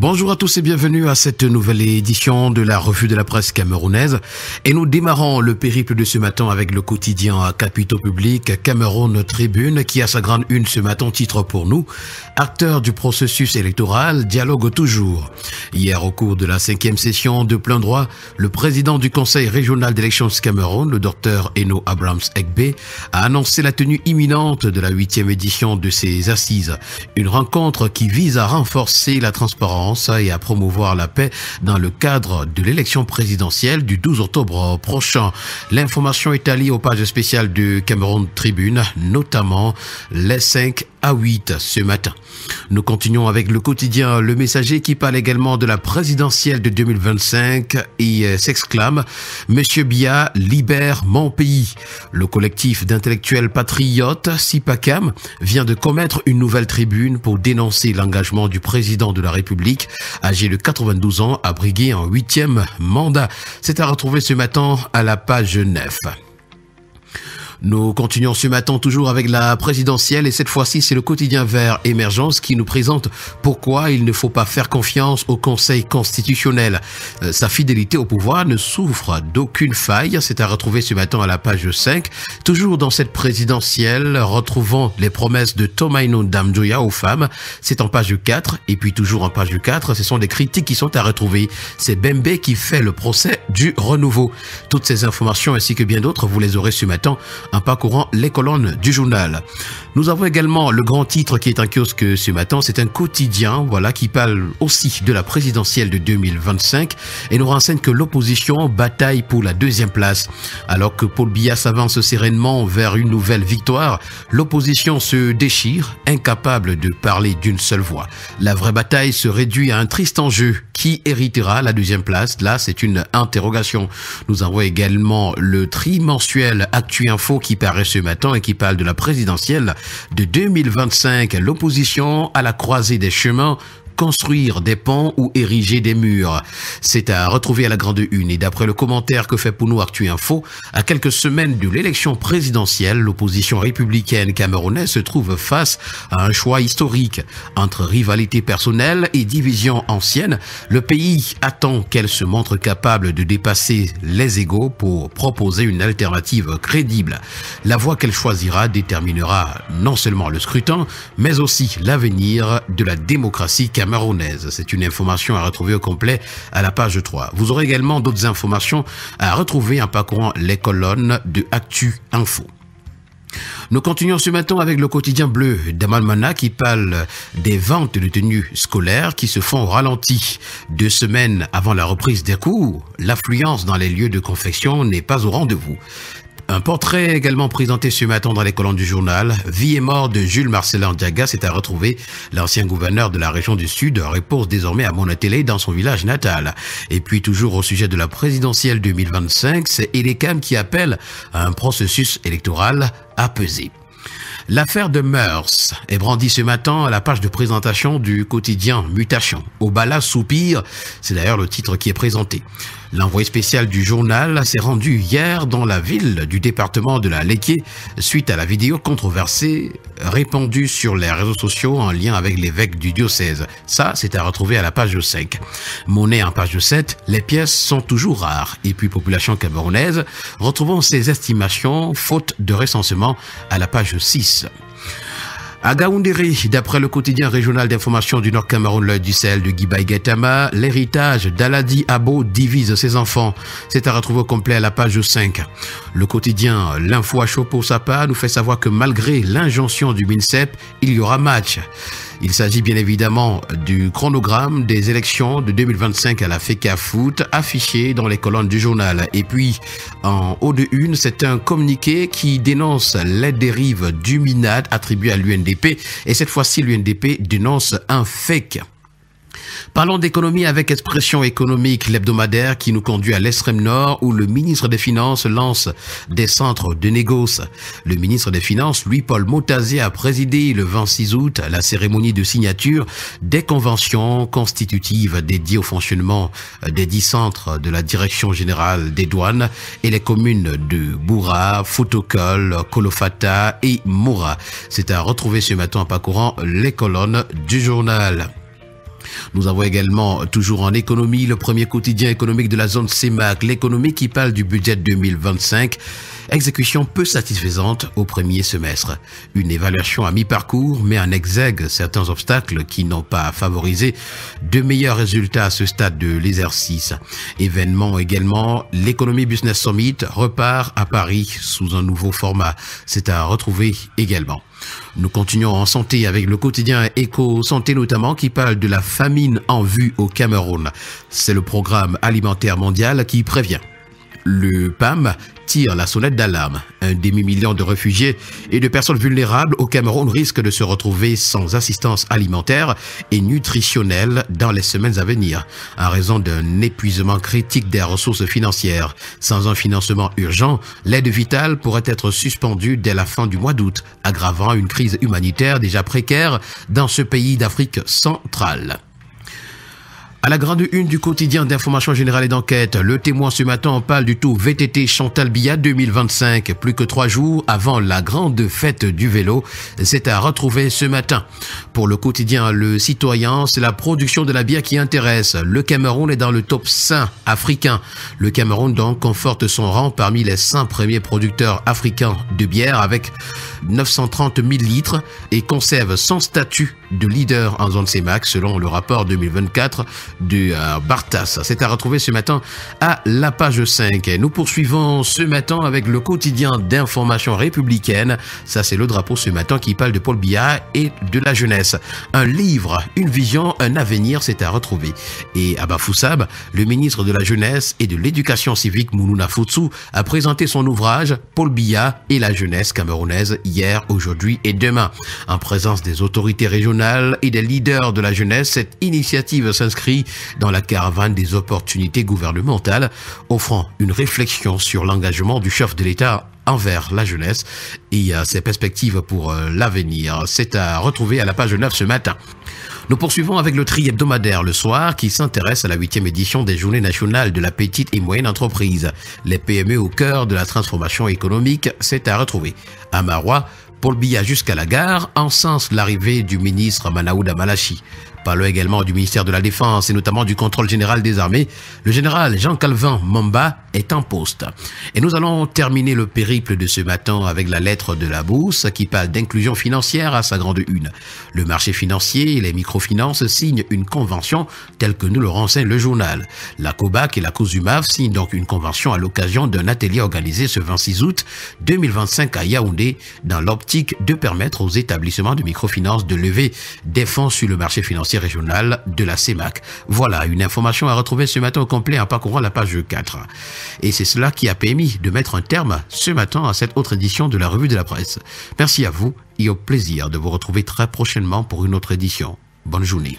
Bonjour à tous et bienvenue à cette nouvelle édition de la revue de la presse camerounaise. Et nous démarrons le périple de ce matin avec le quotidien Capitaux Public, Cameroun Tribune, qui a sa grande une ce matin, titre pour nous: acteurs du processus électoral, dialogue toujours. Hier, au cours de la 5e session de plein droit, le président du Conseil régional d'élections Cameroun, le Dr Eno Abrams-Egbe, a annoncé la tenue imminente de la 8e édition de ces assises. Une rencontre qui vise à renforcer la transparence et à promouvoir la paix dans le cadre de l'élection présidentielle du 12 octobre prochain. L'information est alliée aux pages spéciales de Cameroun Tribune, notamment les 5 à 8 ce matin. Nous continuons avec le quotidien Le Messager qui parle également de la présidentielle de 2025 et s'exclame « Monsieur Biya libère mon pays ». Le collectif d'intellectuels patriotes, SIPACAM, vient de commettre une nouvelle tribune pour dénoncer l'engagement du président de la République, âgé de 92 ans, à briguer un 8e mandat. C'est à retrouver ce matin à la page 9. Nous continuons ce matin toujours avec la présidentielle et cette fois-ci c'est le quotidien Vert Émergence qui nous présente pourquoi il ne faut pas faire confiance au Conseil constitutionnel. Sa fidélité au pouvoir ne souffre d'aucune faille. C'est à retrouver ce matin à la page 5. Toujours dans cette présidentielle, retrouvons les promesses de Tomaino Damjoya aux femmes. C'est en page 4 et puis toujours en page 4, ce sont des critiques qui sont à retrouver. C'est Bembe qui fait le procès du renouveau. Toutes ces informations ainsi que bien d'autres, vous les aurez ce matin en parcourant les colonnes du journal. Nous avons également le grand titre qui est en kiosque ce matin. C'est un quotidien, voilà, qui parle aussi de la présidentielle de 2025 et nous renseigne que l'opposition bataille pour la 2e place. Alors que Paul Biya s'avance sereinement vers une nouvelle victoire, l'opposition se déchire, incapable de parler d'une seule voix. La vraie bataille se réduit à un triste enjeu. Qui héritera la 2e place? Là, c'est une interrogation. Nous avons également le trimensuel Actu Info qui paraît ce matin et qui parle de la présidentielle de 2025. L'opposition à la croisée des chemins, construire des ponts ou ériger des murs. C'est à retrouver à la grande une. Et d'après le commentaire que fait pour nous Actu Info, à quelques semaines de l'élection présidentielle, l'opposition républicaine camerounaise se trouve face à un choix historique. Entre rivalité personnelle et division ancienne, le pays attend qu'elle se montre capable de dépasser les égos pour proposer une alternative crédible. La voie qu'elle choisira déterminera non seulement le scrutin, mais aussi l'avenir de la démocratie camerounaise. C'est une information à retrouver au complet à la page 3. Vous aurez également d'autres informations à retrouver en parcourant les colonnes de Actu Info. Nous continuons ce matin avec le quotidien bleu d'Amalmana qui parle des ventes de tenues scolaires qui se font au ralenti. 2 semaines avant la reprise des cours, l'affluence dans les lieux de confection n'est pas au rendez-vous. Un portrait également présenté ce matin dans les colonnes du journal. Vie et mort de Jules Marcellin Diaga, c'est à retrouver. L'ancien gouverneur de la région du Sud repose désormais à Monatélé dans son village natal. Et puis toujours au sujet de la présidentielle 2025, c'est Elecam qui appelle à un processus électoral apaisé. L'affaire de Meurs est brandie ce matin à la page de présentation du quotidien Mutation. Obala soupire, c'est d'ailleurs le titre qui est présenté. L'envoyé spécial du journal s'est rendu hier dans la ville du département de la Léké suite à la vidéo controversée répandue sur les réseaux sociaux en lien avec l'évêque du diocèse. Ça, c'est à retrouver à la page 5. Monnaie en page 7, les pièces sont toujours rares. Et puis population camerounaise, retrouvons ces estimations faute de recensement à la page 6. À Gaoundéré, d'après le quotidien régional d'information du Nord Cameroun, l'œil du Sahel de Guy Gaitama, l'héritage d'Aladi Abo divise ses enfants. C'est à retrouver au complet à la page 5. Le quotidien L'Info à chaud pour sa part nous fait savoir que malgré l'injonction du MINSEP, il y aura match. Il s'agit bien évidemment du chronogramme des élections de 2025 à la FECA Foot affiché dans les colonnes du journal. Et puis, en haut de une, c'est un communiqué qui dénonce les dérives du MINAD attribué à l'UNDP. Et cette fois-ci, l'UNDP dénonce un fake. Parlons d'économie avec Expression économique, l'hebdomadaire qui nous conduit à l'extrême nord où le ministre des Finances lance des centres de négoce. Le ministre des Finances, Louis-Paul Motazé, a présidé le 26 août la cérémonie de signature des conventions constitutives dédiées au fonctionnement des 10 centres de la Direction générale des douanes et les communes de Boura, Fotokol, Kolofata et Moura. C'est à retrouver ce matin en parcourant les colonnes du journal. Nous avons également, toujours en économie, le premier quotidien économique de la zone CEMAC, l'économie qui parle du budget 2025. Exécution peu satisfaisante au premier semestre. Une évaluation à mi-parcours met en exergue certains obstacles qui n'ont pas favorisé de meilleurs résultats à ce stade de l'exercice. Événement également, l'économie Business Summit repart à Paris sous un nouveau format. C'est à retrouver également. Nous continuons en santé avec le quotidien Éco-Santé notamment qui parle de la famine en vue au Cameroun. C'est le programme alimentaire mondial qui prévient. Le PAM tire la sonnette d'alarme. Un demi-million de réfugiés et de personnes vulnérables au Cameroun risquent de se retrouver sans assistance alimentaire et nutritionnelle dans les semaines à venir, en raison d'un épuisement critique des ressources financières. Sans un financement urgent, l'aide vitale pourrait être suspendue dès la fin du mois d'août, aggravant une crise humanitaire déjà précaire dans ce pays d'Afrique centrale. À la grande une du quotidien d'information générale et d'enquête, le Témoin ce matin en parle du Tour VTT Chantal Biya 2025. Plus que 3 jours avant la grande fête du vélo, c'est à retrouver ce matin. Pour le quotidien Le Citoyen, c'est la production de la bière qui intéresse. Le Cameroun est dans le top 5 africain. Le Cameroun donc conforte son rang parmi les 5 premiers producteurs africains de bière avec 930 000 litres et conserve son statut de leader en zone CEMAC selon le rapport 2024 de Bartas. C'est à retrouver ce matin à la page 5. Nous poursuivons ce matin avec le quotidien d'information républicaine. Ça, c'est le drapeau ce matin qui parle de Paul Biya et de la jeunesse. Un livre, une vision, un avenir, c'est à retrouver. Et à Bafoussab, le ministre de la Jeunesse et de l'Éducation civique, Moulouna Foutsou, a présenté son ouvrage Paul Biya et la jeunesse camerounaise hier, aujourd'hui et demain. En présence des autorités régionales et des leaders de la jeunesse, cette initiative s'inscrit dans la caravane des opportunités gouvernementales, offrant une réflexion sur l'engagement du chef de l'État envers la jeunesse et ses perspectives pour l'avenir. C'est à retrouver à la page 9 ce matin. Nous poursuivons avec le tri hebdomadaire le soir qui s'intéresse à la 8e édition des Journées nationales de la petite et moyenne entreprise. Les PME au cœur de la transformation économique, c'est à retrouver. À Marois, Paul Biya jusqu'à la gare encense l'arrivée du ministre Manaouda Malachi. Parlons également du ministère de la Défense et notamment du contrôle général des armées. Le général Jean-Calvin Mamba est en poste. Et nous allons terminer le périple de ce matin avec la lettre de la Bourse qui parle d'inclusion financière à sa grande une. Le marché financier et les microfinances signent une convention telle que nous le renseigne le journal. La COBAC et la COSUMAF signent donc une convention à l'occasion d'un atelier organisé ce 26 août 2025 à Yaoundé dans l'optique de permettre aux établissements de microfinance de lever des fonds sur le marché financier régional de la CEMAC. Voilà une information à retrouver ce matin au complet en parcourant la page 4. Et c'est cela qui a permis de mettre un terme ce matin à cette autre édition de la Revue de la Presse. Merci à vous et au plaisir de vous retrouver très prochainement pour une autre édition. Bonne journée.